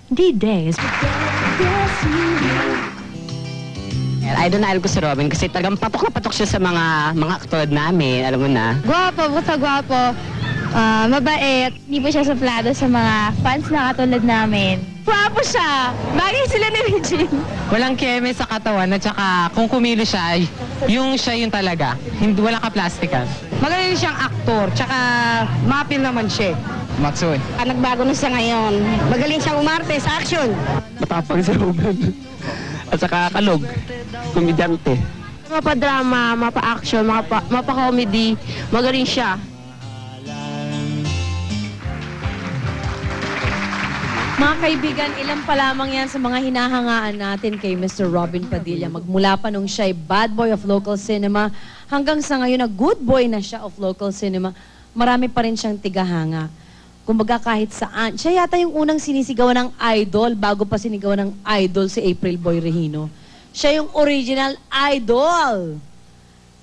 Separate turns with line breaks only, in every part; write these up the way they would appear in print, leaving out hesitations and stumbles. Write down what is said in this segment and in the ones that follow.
Hindi days.
Idol na idol ko si Robin kasi talagang patok na patok siya sa mga aktor namin, alam mo na.
Gwapo, basta gwapo. Mabait. Hindi po siya suplado sa mga fans na katulad namin. Gwapo siya! Bagay sila ni Regine.
Walang keme sa katawan at saka kung kumilo siya, siya yung talaga. Hindi, walang kaplastikan.
Magaling siyang aktor, tsaka mapil naman siya.
Matsoy.
Nagbago na siya ngayon. Magaling siyang umarte sa action.
Matapang si Robin. At saka kalog, komedyante.
Mapa-drama, mapa-action, mapa-comedy. Magaling siya.
Mga kaibigan, ilan pa lamang yan sa mga hinahangaan natin kay Mr. Robin Padilla. Magmula pa nung siya'y bad boy of local cinema hanggang sa ngayon na good boy na siya of local cinema, marami pa rin siyang tigahanga. Kumbaga kahit saan. Siya yata yung unang sinisigawan ng idol bago pa sinigawan ng idol si April Boy Regino. Siya yung original idol.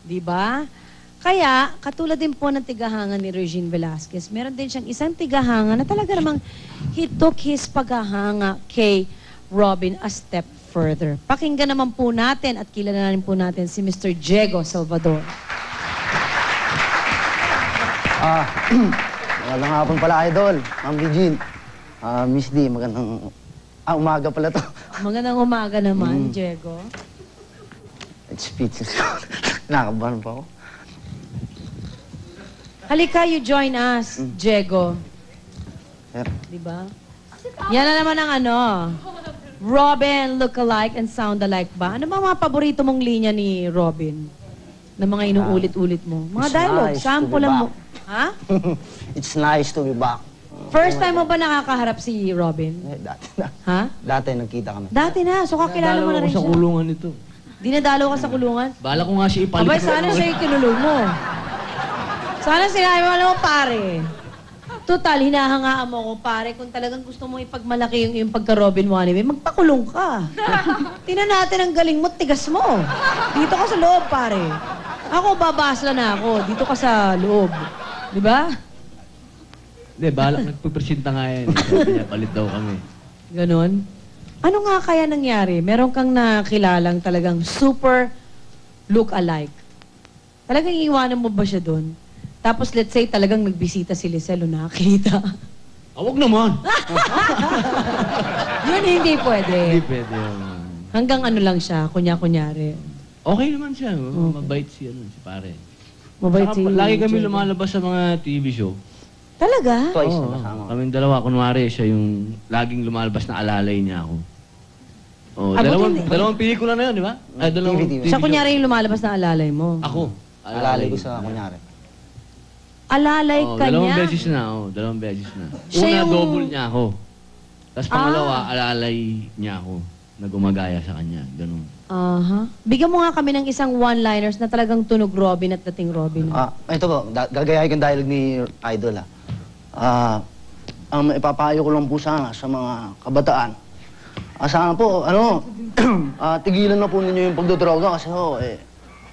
Diba? Kaya, katulad din po ng tigahanga ni Regine Velasquez, meron din siyang isang tigahanga na talaga namang he took his paghahanga kay Robin a step further. Pakinggan naman po natin at kilalanin po natin si Mr. Diego Salvador.
Magandang hapon pala, Idol. Ma'am Regine. Miss D, magandang... umaga pala to.
Magandang umaga naman, Diego.
It's speechless. Nakakabahan pa ako.
Halika, you join us, Diego.
Sir.
Diba? Yan na naman ang Robin look-alike and sound-alike ba? Ano ba mga paborito mong linya ni Robin? Na mga inuulit-ulit mo? Mga
It's
dialogue,
nice to
sample
be
lang mo.
back.
Ha?
It's nice to be back.
First time mo ba nakakaharap si Robin?
Dati na.
Ha?
Dati nagkita kami.
Dati na, so kakilala mo na rin siya.
sa kulungan ito.
Dinadalo ka sa kulungan?
Bala ko nga siya ipalit.
Abay, sana siya yung kinulong mo. Sana sinabi mo, alam mo, pare. Total, hinahangaan mo ako, pare. Kung talagang gusto mo ipagmalaki yung pagka-Robin Wannabe, magpakulong ka. Tingnan natin ang galing mo, tigas mo. Dito ka sa loob, pare. Ako, babasla na ako. Dito ka sa loob. Di ba?
Hindi, balak nagpagpresenta nga yan. Sabi niya, palit daw kami.
Ganon. Ano nga kaya nangyari? Meron kang nakilalang talagang super look-alike. Talagang iiwanan mo ba siya doon? Tapos let's say talagang nagbisita si Lisel o nakakita.
Wag naman!
Yun hindi pwede.
Hindi pwede yun.
Hanggang ano lang siya, kunya-kunyari.
Okay naman siya. Mabait si pare.
Mabait
Saka,
si
lagi kami
Diego.
lumalabas sa mga TV show.
Talaga?
Twice
Oo,
na kasama.
kaming dalawa, kunwari siya yung laging lumalabas na alalay niya ako. Oh,
Abutin-
dalawang pelikula na yun, di ba? Ay, dalawang
TV.
Siya
show.
kunyari yung lumalabas na alalay mo.
Ako.
Alalay ko sa kunyari.
Alalay ka
Dalawang
niya?
beses na, dalawang beses na.
Siya
Una,
yung-
double niya ako. Tapos pangalawa, alalay niya ako na gumagaya sa kanya. Ganun.
Aha. Bigyan mo nga kami ng isang one-liners na talagang tunog Robin at dating Robin.
Ito po, gagayahin ko yung dialogue ni Idol, ang ipapayo ko lang po sana sa mga kabataan. Sana po, tigilan na po ninyo yung pagdodroga kasi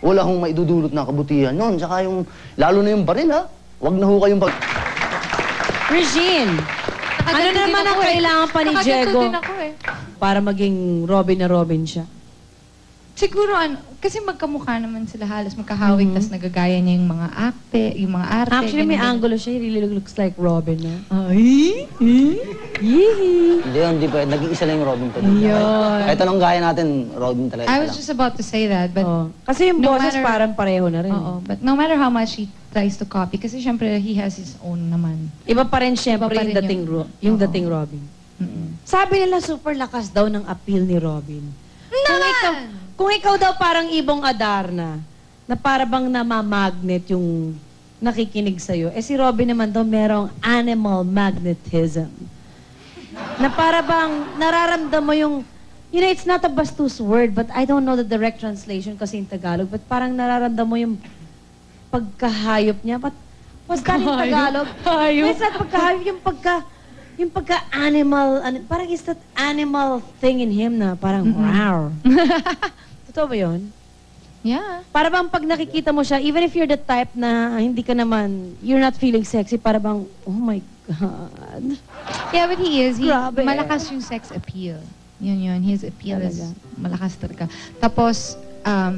wala akong maidudulot na kabutihan nun. Tsaka yung, lalo na yung baril, Wag na ho kayong
Regine, ano naman ang kailangan pa ni Diego
din ako
para maging Robin na Robin siya?
Siguro kasi magkamukha naman sila halos magkahawig tas nagagaya niya yung mga arte.
Actually, may
ganyan.
angulo siya. He really looks like Robin, na. Ay! Yee!
Hindi pwede. Nag-iisa lang yung Robin Padilla.
Yun.
Kahit anong gaya natin, Robin talaga.
I was just about to say that, but
Kasi yung
no
boses
matter-
parang pareho na rin.
but no matter how much he tries to copy, kasi syempre he has his own naman.
Iba pa rin syempre
Iba pa
yung
rin
dating, yung
Oo.
dating Robin. Sabi nila super lakas daw ng appeal ni Robin. Kung ikaw daw parang Ibong Adarna, na para bang namamagnet yung nakikinig sa'yo, si Robin naman daw merong animal magnetism. Na para bang nararamdam mo yung, it's not a bastos word, but I don't know the direct translation kasi in Tagalog, but parang nararamdam mo yung pagkahayop niya. But what's that in Tagalog? Hayop? It's not pagkahayop, yung pagka-animal, parang is that animal thing in him na parang rawr. Totoo ba yun?
Yeah.
Para bang pag nakikita mo siya, even if you're the type na hindi ka naman, you're not feeling sexy, para bang, oh my God.
Yeah, but he is.
Grabe.
Malakas yung sex appeal. Yun. His appeal is
Talaga.
malakas talaga. Tapos,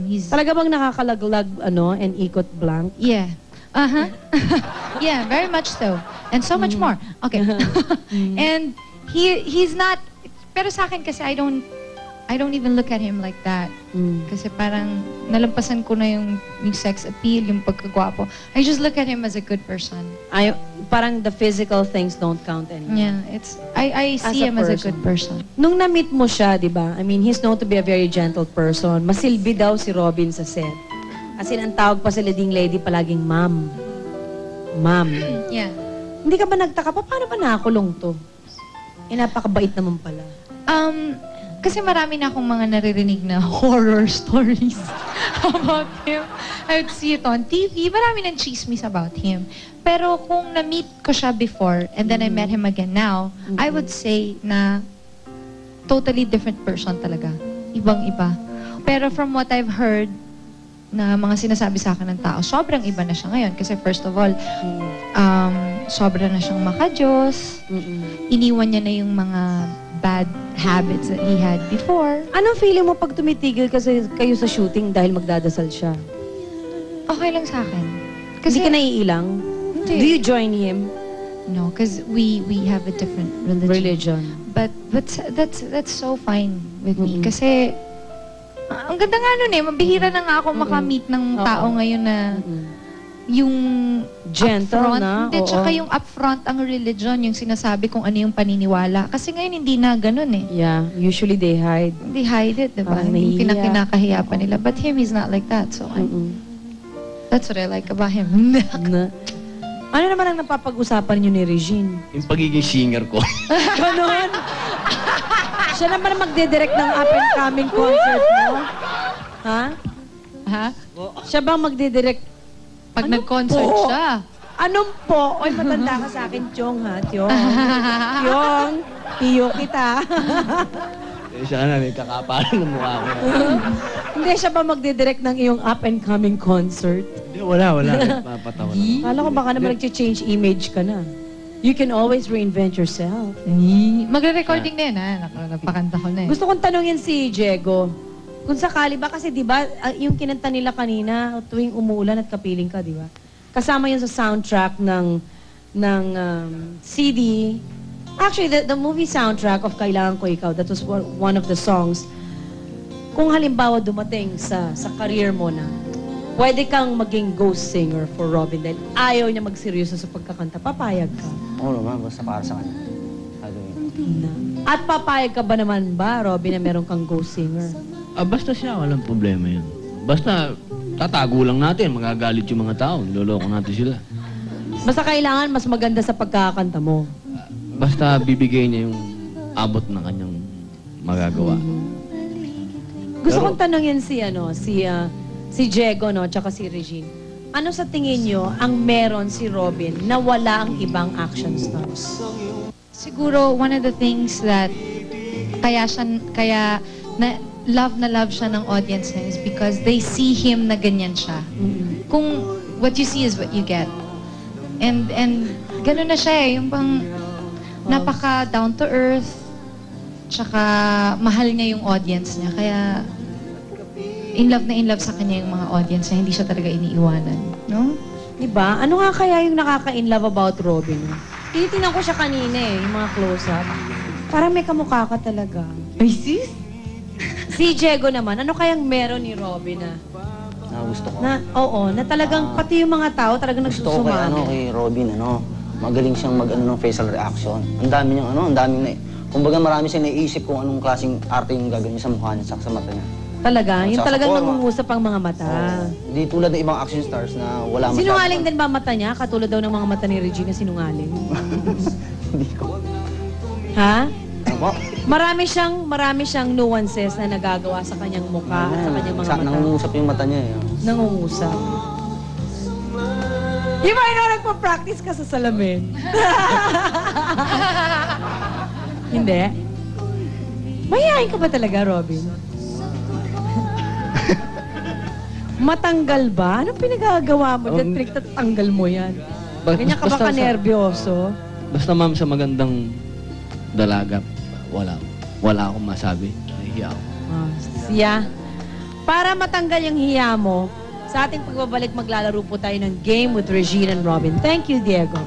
he's...
Talaga bang nakakalaglag, and ikot blank?
Yeah. Uh-huh. Yeah, very much so. And so much more. Okay. And he's not... Pero sa akin kasi I don't even look at him like that. Kasi parang nalampasan ko na yung sex appeal, yung pagkagwapo. I just look at him as a good person.
Parang the physical things don't count anymore.
Yeah, I
As
see
a
him as a
person.
good person.
Nung na-meet mo siya, di ba? I mean, he's known to be a very gentle person. Masilbi daw si Robin sa set. As in, ang tawag pa sa leading lady palaging ma'am. Ma'am.
Yeah.
Hindi ka ba nagtaka pa? Paano ba nakakulong to? Napakabait naman pala.
Kasi marami na akong mga naririnig na horror stories about him. I would see it on TV. Marami ng chismis about him. Pero kung na-meet ko siya before and then I met him again now, I would say na totally different person talaga. Ibang-iba. Pero from what I've heard na mga sinasabi sa akin ng tao, sobrang iba na siya ngayon. Kasi first of all, sobra na siyang makajos. Iniwan niya na yung mga bad habits that he had before.
Anong feeling mo pag tumitigil kasi kayo sa shooting dahil magdadasal siya?
Okay lang sa akin.
Hindi ka naiilang?
Hindi.
Do you join him?
No, because we have a different religion. But that's so fine with me. Kasi ang ganda nga nun mabihira na nga ako makamit ng tao ngayon na yung
Gentle
upfront,
na,
hindi,
oo.
tsaka yung upfront ang religion, yung sinasabi kung ano yung paniniwala. Kasi ngayon hindi na ganun
Yeah, usually they hide.
They hide it, diba?
Parang
Hindi
nahihiya.
pinakinakahiya pa nila. But him, he's not like that. So, that's what I like about him.
Ano naman ang napapag-usapan niyo ni Regine?
Yung pagiging singer ko.
Ganon? Siya naman ang magdidirect ng up-and-coming concert mo? Ha?
Ha?
Siya ba ang magdidirect?
Pag nag-concert
po?
siya.
Anong po? Oy, matanda ka sa akin, Chong, ha? Tyong. Tyong, tiyo kita.
Siya na, may kakapalan ng mukha ko.
Hindi siya ba magdidirect ng iyong up-and-coming concert?
Hindi, wala. Nagpapatawa na.
Kala ko baka naman nag-change image ka na. You can always reinvent yourself.
Magre-recording na yun, ha? Napakanta ko na
Gusto kong tanungin si Diego. Kung sakali ba, kasi di ba, yung kinanta nila kanina, tuwing umuulan at kapiling ka, di ba? Kasama yun sa soundtrack ng CD. Actually, the movie soundtrack of Kailangan Ko Ikaw, that was one of the songs. Kung halimbawa dumating sa career mo na, pwede kang maging ghost singer for Robin dahil ayaw niya magseryoso sa pagkakanta, papayag ka.
Oo naman, basta para sa kanya.
At papayag ka ba naman ba, Robin, na meron kang ghost singer?
Basta siya, walang problema yun. Basta, tatago lang natin. Magagalit yung mga tao. Loloko natin sila.
Basta kailangan mas maganda sa pagkakanta mo.
Basta bibigay niya yung abot ng kanyang magagawa.
Gusto kong tanungin si Diego, no, tsaka si Regine. Ano sa tingin nyo ang meron si Robin na wala ang ibang action stars?
Siguro, one of the things that kaya na love siya ng audience niya is because they see him na ganyan siya. Kung what you see is what you get. And gano'n na siya yung bang napaka down to earth, tsaka mahal niya yung audience niya. Kaya in love sa kanya yung mga audience niya, hindi siya talaga iniiwanan. No?
Diba? Ano nga kaya yung nakaka-inlove about Robin? Tinitingnan ko siya kanina yung mga close-up. Parang may kamukha ka talaga.
Ay, sis?
Si Diego naman, ano kayang meron ni Robin na
Gusto ko.
na talagang pati yung mga tao talagang
Gusto ko
nagsusumami.
kay Robin, magaling siyang ng facial reaction. Ang dami niyang ang daming kumbaga marami siyang naiisip kung anong klaseng arte yung gagawin niya sa mukha niya, sa mata niya.
Talaga? Yung
Sa
talagang
forma.
nangungusap ang mga mata.
Hindi tulad ng ibang action stars na wala masyadong...
Sinungaling din ba mata niya? Katulad daw ng mga mata ni Regina, sinungaling.
Hindi ko.
Ha?
Ako?
Marami siyang nuances na nagagawa sa kanyang mukha at sa kanyang mga mata.
Nangungusap yung mata niya
Nangungusap. Di ba nagpa-practice ka sa salamin? Hindi? Mayayain ka ba talaga, Robin? Matanggal ba? Anong pinagagawa mo dyan? Pinagtatanggal mo yan. Ganyan ka ba
basta
ka-nervyoso?
Basta ma'am, sa magandang dalaga, wala akong masabi. Nahihiya ako.
Siya. Para matanggal yung hiya mo, sa ating pagbabalik maglalaro po tayo ng Game with Regine and Robin. Thank you, Diego.